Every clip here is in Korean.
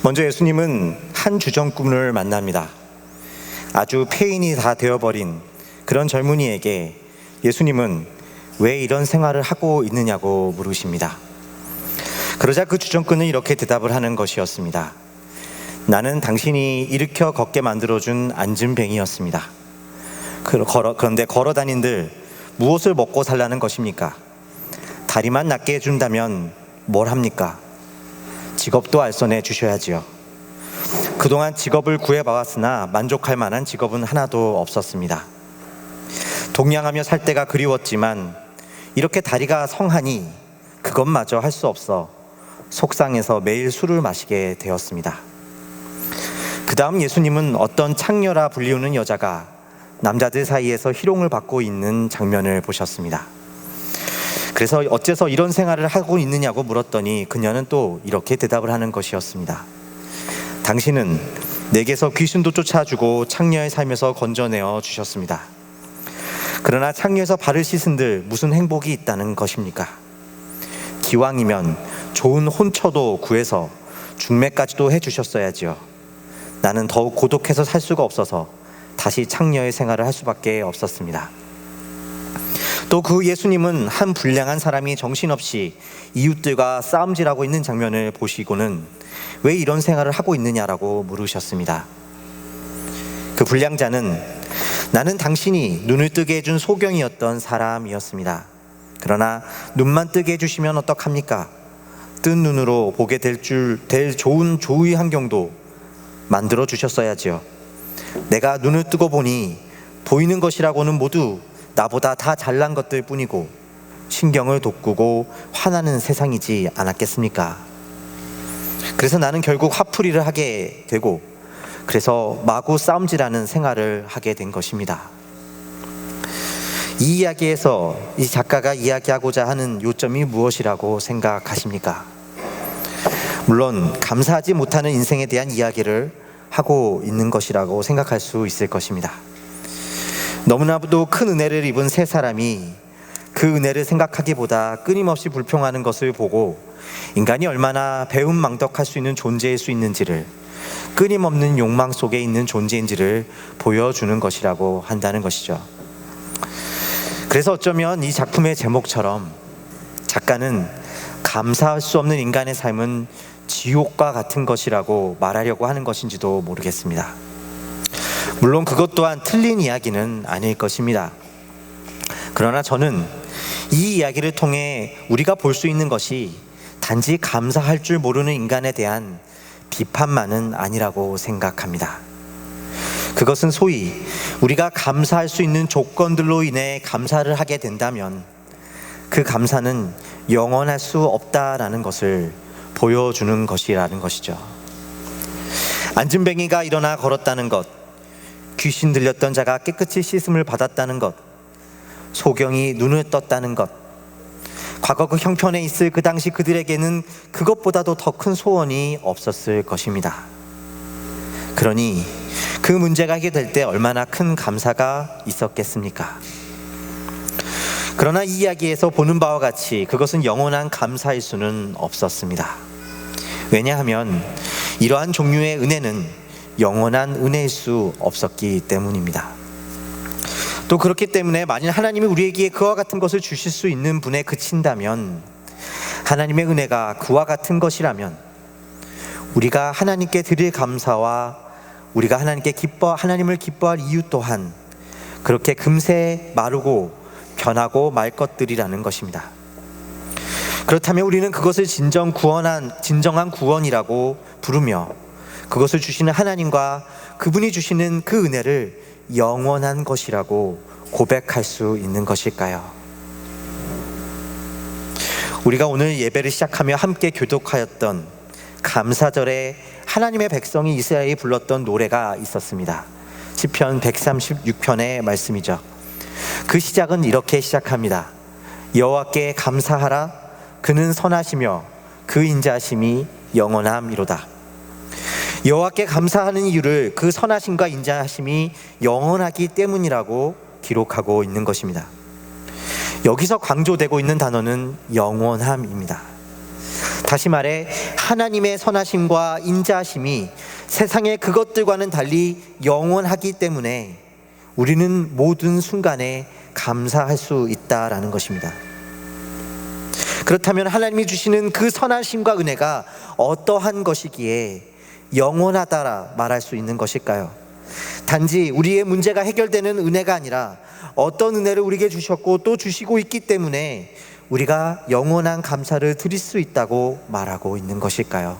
먼저 예수님은 한 주정꾼을 만납니다. 아주 폐인이 다 되어버린 그런 젊은이에게 예수님은 왜 이런 생활을 하고 있느냐고 물으십니다. 그러자 그 주정꾼은 이렇게 대답을 하는 것이었습니다. 나는 당신이 일으켜 걷게 만들어준 안진뱅이였습니다. 그런데 걸어다닌들 무엇을 먹고 살라는 것입니까? 다리만 낫게 해준다면 뭘 합니까? 직업도 알선해 주셔야지요. 그동안 직업을 구해봐왔으나 만족할 만한 직업은 하나도 없었습니다. 동냥하며 살 때가 그리웠지만 이렇게 다리가 성하니 그것마저 할 수 없어 속상해서 매일 술을 마시게 되었습니다. 그 다음 예수님은 어떤 창녀라 불리우는 여자가 남자들 사이에서 희롱을 받고 있는 장면을 보셨습니다. 그래서 어째서 이런 생활을 하고 있느냐고 물었더니 그녀는 또 이렇게 대답을 하는 것이었습니다. 당신은 내게서 귀신도 쫓아주고 창녀의 삶에서 건져내어 주셨습니다. 그러나 창녀에서 발을 씻은들 무슨 행복이 있다는 것입니까? 기왕이면 좋은 혼처도 구해서 중매까지도 해주셨어야지요. 나는 더욱 고독해서 살 수가 없어서 다시 창녀의 생활을 할 수밖에 없었습니다. 또 그 예수님은 한 불량한 사람이 정신없이 이웃들과 싸움질하고 있는 장면을 보시고는 왜 이런 생활을 하고 있느냐라고 물으셨습니다. 그 불량자는 나는 당신이 눈을 뜨게 해준 소경이었던 사람이었습니다. 그러나 눈만 뜨게 해주시면 어떡합니까? 뜬 눈으로 보게 될 좋은 조의 환경도 만들어 주셨어야지요. 내가 눈을 뜨고 보니 보이는 것이라고는 모두 나보다 다 잘난 것들 뿐이고 신경을 돋구고 화나는 세상이지 않았겠습니까? 그래서 나는 결국 화풀이를 하게 되고 그래서 마구 싸움질하는 생활을 하게 된 것입니다. 이 이야기에서 이 작가가 이야기하고자 하는 요점이 무엇이라고 생각하십니까? 물론 감사하지 못하는 인생에 대한 이야기를 하고 있는 것이라고 생각할 수 있을 것입니다. 너무나도 큰 은혜를 입은 세 사람이 그 은혜를 생각하기보다 끊임없이 불평하는 것을 보고 인간이 얼마나 배은망덕할 수 있는 존재일 수 있는지를, 끊임없는 욕망 속에 있는 존재인지를 보여주는 것이라고 한다는 것이죠. 그래서 어쩌면 이 작품의 제목처럼 작가는 감사할 수 없는 인간의 삶은 지옥과 같은 것이라고 말하려고 하는 것인지도 모르겠습니다. 물론 그것 또한 틀린 이야기는 아닐 것입니다. 그러나 저는 이 이야기를 통해 우리가 볼 수 있는 것이 단지 감사할 줄 모르는 인간에 대한 비판만은 아니라고 생각합니다. 그것은 소위 우리가 감사할 수 있는 조건들로 인해 감사를 하게 된다면 그 감사는 영원할 수 없다라는 것을 보여주는 것이라는 것이죠. 안진뱅이가 일어나 걸었다는 것, 귀신 들렸던 자가 깨끗이 씻음을 받았다는 것, 소경이 눈을 떴다는 것, 과거 그 형편에 있을 그 당시 그들에게는 그것보다도 더 큰 소원이 없었을 것입니다. 그러니 그 문제가 해결될 때 얼마나 큰 감사가 있었겠습니까? 그러나 이 이야기에서 보는 바와 같이 그것은 영원한 감사일 수는 없었습니다. 왜냐하면 이러한 종류의 은혜는 영원한 은혜일 수 없었기 때문입니다. 또 그렇기 때문에 만일 하나님이 우리에게 그와 같은 것을 주실 수 있는 분에 그친다면, 하나님의 은혜가 그와 같은 것이라면 우리가 하나님께 드릴 감사와 우리가 하나님을 기뻐할 이유 또한 그렇게 금세 마르고 변하고 말 것들이라는 것입니다. 그렇다면 우리는 그것을 진정한 구원이라고 부르며 그것을 주시는 하나님과 그분이 주시는 그 은혜를 영원한 것이라고 고백할 수 있는 것일까요? 우리가 오늘 예배를 시작하며 함께 교독하였던 감사절에 하나님의 백성이 이스라엘이 불렀던 노래가 있었습니다. 시편 136편의 말씀이죠. 그 시작은 이렇게 시작합니다. 여호와께 감사하라. 그는 선하시며 그 인자하심이 영원함이로다. 여호와께 감사하는 이유를 그 선하심과 인자하심이 영원하기 때문이라고 기록하고 있는 것입니다. 여기서 강조되고 있는 단어는 영원함입니다. 다시 말해 하나님의 선하심과 인자하심이 세상의 그것들과는 달리 영원하기 때문에 우리는 모든 순간에 감사할 수 있다라는 것입니다. 그렇다면 하나님이 주시는 그 선하심과 은혜가 어떠한 것이기에 영원하다라 말할 수 있는 것일까요? 단지 우리의 문제가 해결되는 은혜가 아니라 어떤 은혜를 우리에게 주셨고 또 주시고 있기 때문에 우리가 영원한 감사를 드릴 수 있다고 말하고 있는 것일까요?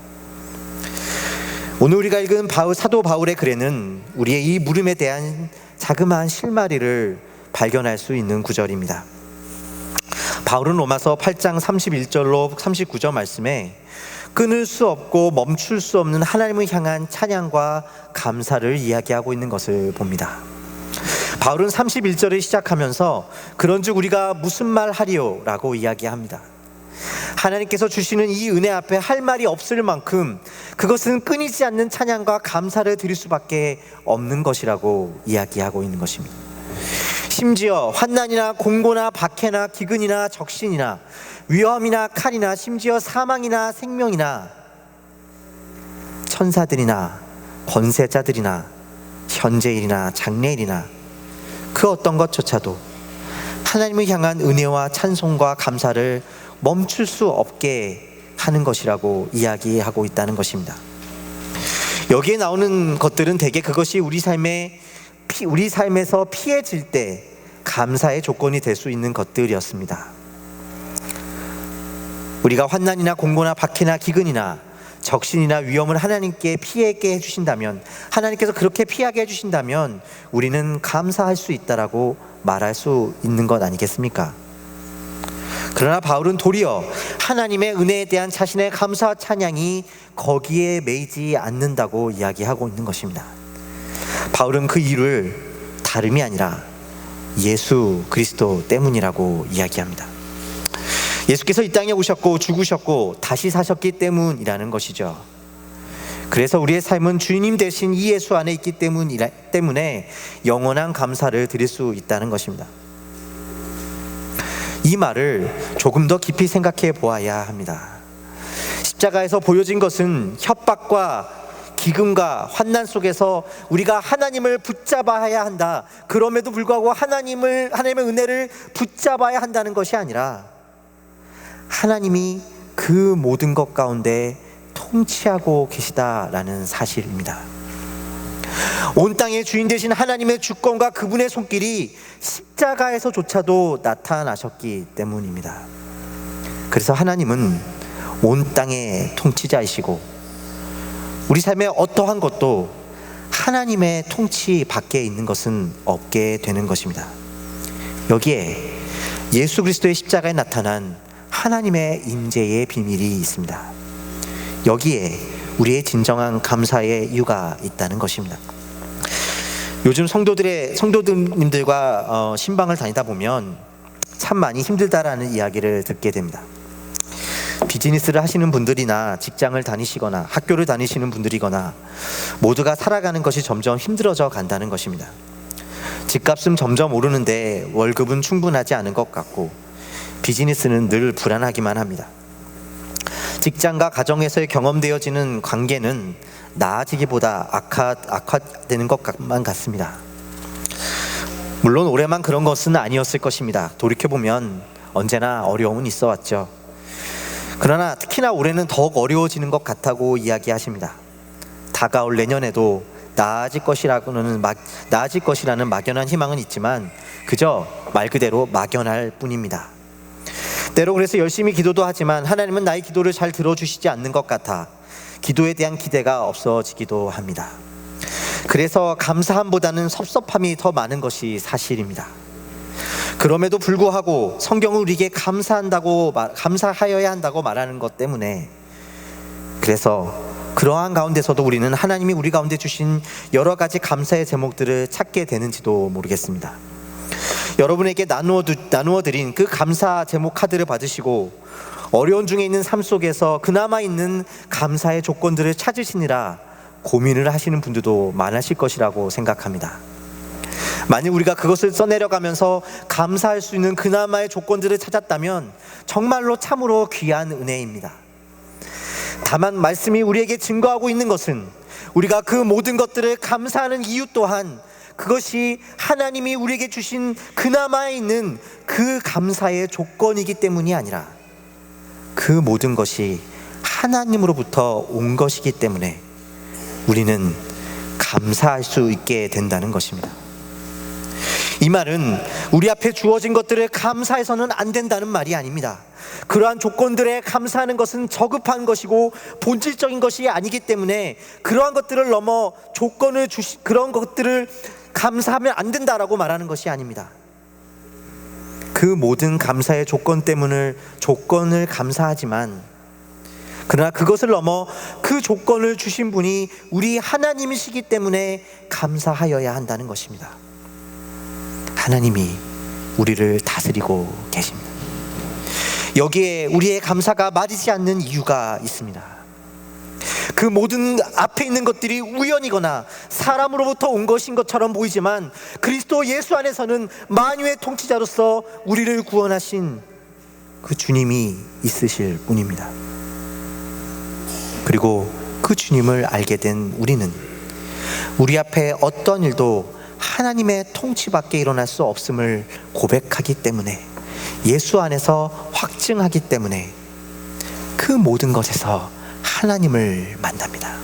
오늘 우리가 읽은 사도 바울의 글에는 우리의 이 물음에 대한 자그마한 실마리를 발견할 수 있는 구절입니다. 바울은 로마서 8장 31절로 39절 말씀에 끊을 수 없고 멈출 수 없는 하나님을 향한 찬양과 감사를 이야기하고 있는 것을 봅니다. 바울은 31절을 시작하면서 그런즉 우리가 무슨 말 하리요? 라고 이야기합니다. 하나님께서 주시는 이 은혜 앞에 할 말이 없을 만큼 그것은 끊이지 않는 찬양과 감사를 드릴 수밖에 없는 것이라고 이야기하고 있는 것입니다. 심지어 환난이나 공고나 박해나 기근이나 적신이나 위험이나 칼이나 심지어 사망이나 생명이나 천사들이나 권세자들이나 현재일이나 장래일이나 그 어떤 것조차도 하나님을 향한 은혜와 찬송과 감사를 멈출 수 없게 하는 것이라고 이야기하고 있다는 것입니다. 여기에 나오는 것들은 대개 그것이 우리 삶에서 피해질 때 감사의 조건이 될 수 있는 것들이었습니다. 우리가 환난이나 공고나 박해나 기근이나 적신이나 위험을 하나님께 피하게 해주신다면, 하나님께서 그렇게 피하게 해주신다면 우리는 감사할 수 있다라고 말할 수 있는 것 아니겠습니까? 그러나 바울은 도리어 하나님의 은혜에 대한 자신의 감사와 찬양이 거기에 매이지 않는다고 이야기하고 있는 것입니다. 바울은 그 이유를 다름이 아니라 예수 그리스도 때문이라고 이야기합니다. 예수께서 이 땅에 오셨고 죽으셨고 다시 사셨기 때문이라는 것이죠. 그래서 우리의 삶은 주님 대신 이 예수 안에 있기 때문에 영원한 감사를 드릴 수 있다는 것입니다. 이 말을 조금 더 깊이 생각해 보아야 합니다. 십자가에서 보여진 것은 협박과 기근과 환난 속에서 우리가 하나님을 붙잡아야 한다, 그럼에도 불구하고 하나님의 은혜를 붙잡아야 한다는 것이 아니라 하나님이 그 모든 것 가운데 통치하고 계시다라는 사실입니다. 온 땅의 주인 되신 하나님의 주권과 그분의 손길이 십자가에서조차도 나타나셨기 때문입니다. 그래서 하나님은 온 땅의 통치자이시고 우리 삶의 어떠한 것도 하나님의 통치 밖에 있는 것은 없게 되는 것입니다. 여기에 예수 그리스도의 십자가에 나타난 하나님의 임재의 비밀이 있습니다. 여기에 우리의 진정한 감사의 이유가 있다는 것입니다. 요즘 성도님들과 신방을 다니다 보면 참 많이 힘들다라는 이야기를 듣게 됩니다. 비즈니스를 하시는 분들이나 직장을 다니시거나 학교를 다니시는 분들이거나 모두가 살아가는 것이 점점 힘들어져 간다는 것입니다. 집값은 점점 오르는데 월급은 충분하지 않은 것 같고 비즈니스는 늘 불안하기만 합니다. 직장과 가정에서의 경험되어지는 관계는 나아지기보다 악화되는 것만 같습니다. 물론 올해만 그런 것은 아니었을 것입니다. 돌이켜보면 언제나 어려움은 있어 왔죠. 그러나 특히나 올해는 더욱 어려워지는 것 같다고 이야기하십니다. 다가올 내년에도 나아질 것이라는 막연한 희망은 있지만 그저 말 그대로 막연할 뿐입니다. 때로 그래서 열심히 기도도 하지만 하나님은 나의 기도를 잘 들어주시지 않는 것 같아 기도에 대한 기대가 없어지기도 합니다. 그래서 감사함보다는 섭섭함이 더 많은 것이 사실입니다. 그럼에도 불구하고 성경은 우리에게 감사하여야 한다고 말하는 것 때문에, 그래서 그러한 가운데서도 우리는 하나님이 우리 가운데 주신 여러 가지 감사의 제목들을 찾게 되는지도 모르겠습니다. 여러분에게 나누어드린 그 감사 제목 카드를 받으시고 어려운 중에 있는 삶 속에서 그나마 있는 감사의 조건들을 찾으시느라 고민을 하시는 분들도 많으실 것이라고 생각합니다. 만약 우리가 그것을 써내려가면서 감사할 수 있는 그나마의 조건들을 찾았다면 정말로 참으로 귀한 은혜입니다. 다만 말씀이 우리에게 증거하고 있는 것은 우리가 그 모든 것들을 감사하는 이유 또한 그것이 하나님이 우리에게 주신 그나마 있는 그 감사의 조건이기 때문이 아니라 그 모든 것이 하나님으로부터 온 것이기 때문에 우리는 감사할 수 있게 된다는 것입니다. 이 말은 우리 앞에 주어진 것들을 감사해서는 안 된다는 말이 아닙니다. 그러한 조건들에 감사하는 것은 저급한 것이고 본질적인 것이 아니기 때문에 그러한 것들을 넘어 그런 것들을 감사하면 안 된다라고 말하는 것이 아닙니다. 그 모든 감사의 조건을 감사하지만 그러나 그것을 넘어 그 조건을 주신 분이 우리 하나님이시기 때문에 감사하여야 한다는 것입니다. 하나님이 우리를 다스리고 계십니다. 여기에 우리의 감사가 마르지 않는 이유가 있습니다. 그 모든 앞에 있는 것들이 우연이거나 사람으로부터 온 것인 것처럼 보이지만 그리스도 예수 안에서는 만유의 통치자로서 우리를 구원하신 그 주님이 있으실 뿐입니다. 그리고 그 주님을 알게 된 우리는 우리 앞에 어떤 일도 하나님의 통치 밖에 일어날 수 없음을 고백하기 때문에, 예수 안에서 확증하기 때문에 그 모든 것에서 하나님을 만납니다.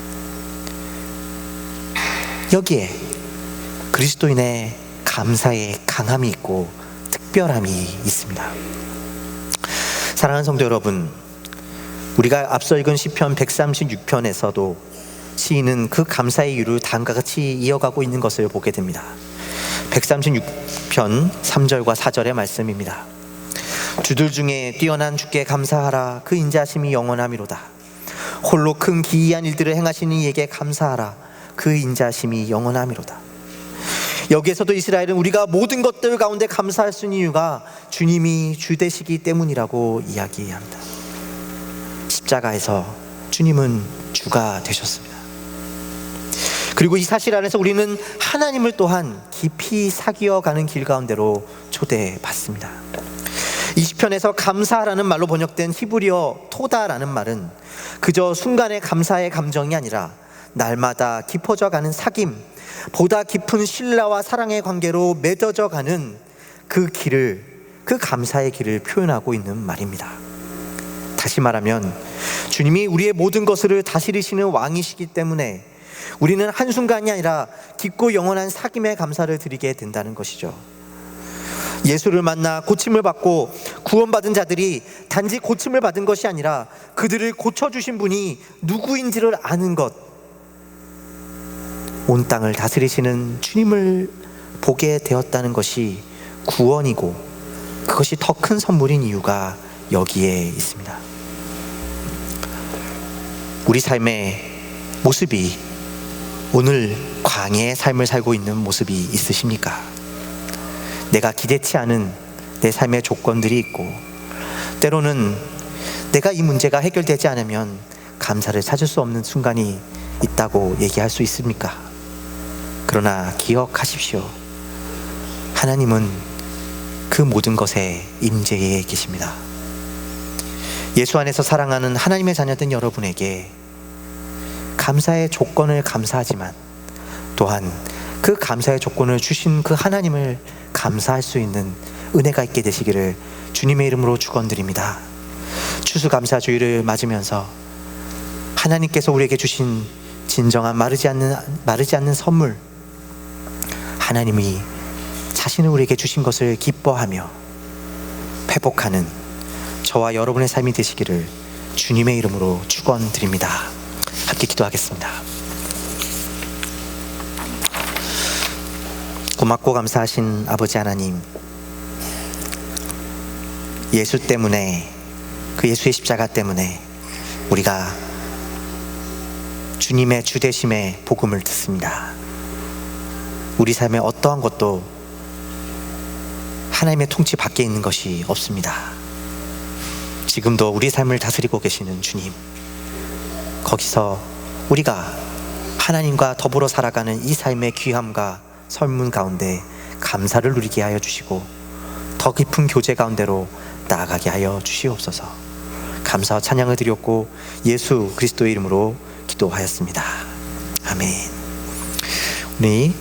여기에 그리스도인의 감사의 강함이 있고 특별함이 있습니다. 사랑하는 성도 여러분, 우리가 앞서 읽은 시편 136편에서도 시인은 그 감사의 이유를 다음과 같이 이어가고 있는 것을 보게 됩니다. 136편 3절과 4절의 말씀입니다. 주들 중에 뛰어난 주께 감사하라. 그 인자하심이 영원하미로다. 홀로 큰 기이한 일들을 행하시는 이에게 감사하라. 그 인자하심이 영원하미로다. 여기에서도 이스라엘은 우리가 모든 것들 가운데 감사할 수 있는 이유가 주님이 주 되시기 때문이라고 이야기합니다. 십자가에서 주님은 주가 되셨습니다. 그리고 이 사실 안에서 우리는 하나님을 또한 깊이 사귀어가는 길 가운데로 초대받습니다. 이 시편에서 감사라는 말로 번역된 히브리어 토다라는 말은 그저 순간의 감사의 감정이 아니라 날마다 깊어져가는 사귐, 보다 깊은 신뢰와 사랑의 관계로 맺어져가는 그 감사의 길을 표현하고 있는 말입니다. 다시 말하면 주님이 우리의 모든 것을 다스리시는 왕이시기 때문에 우리는 한순간이 아니라 깊고 영원한 사귐의 감사를 드리게 된다는 것이죠. 예수를 만나 고침을 받고 구원받은 자들이 단지 고침을 받은 것이 아니라 그들을 고쳐주신 분이 누구인지를 아는 것, 온 땅을 다스리시는 주님을 보게 되었다는 것이 구원이고 그것이 더 큰 선물인 이유가 여기에 있습니다. 우리 삶의 모습이 오늘 광야의 삶을 살고 있는 모습이 있으십니까? 내가 기대치 않은 내 삶의 조건들이 있고 때로는 내가 이 문제가 해결되지 않으면 감사를 찾을 수 없는 순간이 있다고 얘기할 수 있습니까? 그러나 기억하십시오. 하나님은 그 모든 것에 임재해 계십니다. 예수 안에서 사랑하는 하나님의 자녀된 여러분에게 감사의 조건을 감사하지만 또한 그 감사의 조건을 주신 그 하나님을 감사할 수 있는 은혜가 있게 되시기를 주님의 이름으로 축원드립니다. 추수감사주의를 맞으면서 하나님께서 우리에게 주신 진정한 마르지 않는 선물, 하나님이 자신을 우리에게 주신 것을 기뻐하며 회복하는 저와 여러분의 삶이 되시기를 주님의 이름으로 축원드립니다. 함께 기도하겠습니다. 고맙고 감사하신 아버지 하나님, 예수 때문에, 그 예수의 십자가 때문에 우리가 주님의 주되심의 복음을 듣습니다. 우리 삶의 어떠한 것도 하나님의 통치 밖에 있는 것이 없습니다. 지금도 우리 삶을 다스리고 계시는 주님, 거기서 우리가 하나님과 더불어 살아가는 이 삶의 귀함과 설문 가운데 감사를 누리게 하여 주시고 더 깊은 교제 가운데로 나아가게 하여 주시옵소서. 감사와 찬양을 드렸고 예수 그리스도의 이름으로 기도하였습니다. 아멘. 우리